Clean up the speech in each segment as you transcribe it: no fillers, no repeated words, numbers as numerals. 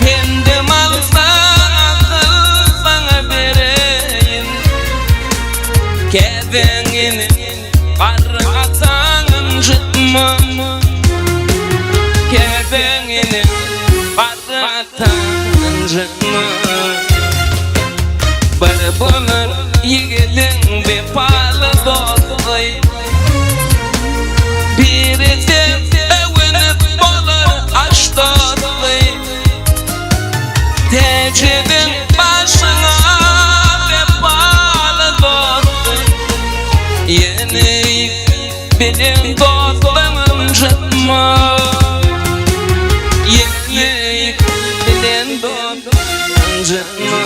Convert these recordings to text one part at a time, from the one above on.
Kendim alsam sana vereyim. Kebenini karı atan çıkma. Kebenini karı atan çıkma. Bir bulur yiğidin bir palı dostluğu. Biri de evini bulur aşk dostluğu. Tecridin başına bir palı dostluğu. Yeni benim dostluğum çıkma. Yeni benim dostluğum çıkma.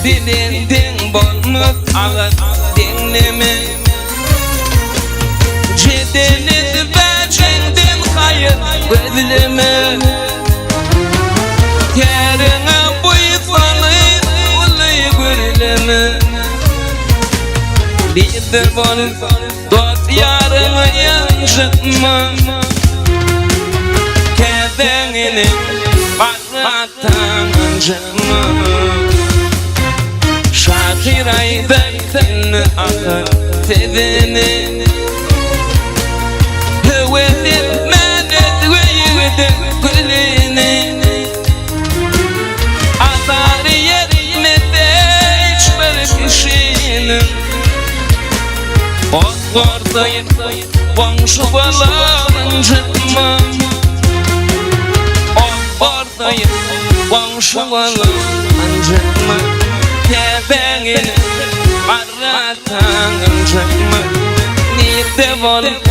Dilindin bolmuş ağır dinleme. Cedelid ve cendin hayır gözleme. Kerine buysanı ulayı gürleme. Lider bol dost yarımı yansıtma. Kebenini baratan çıkma. Şahiray beytin akar tevini. Hüvedin menet ve yüvedin gülini. Azar yermede hiçbir kişinin. Ozdordayım komşu balağın çıkma. Ozdordayım komşu balağın çıkma. Kebenini baratan çıkma. Nide bol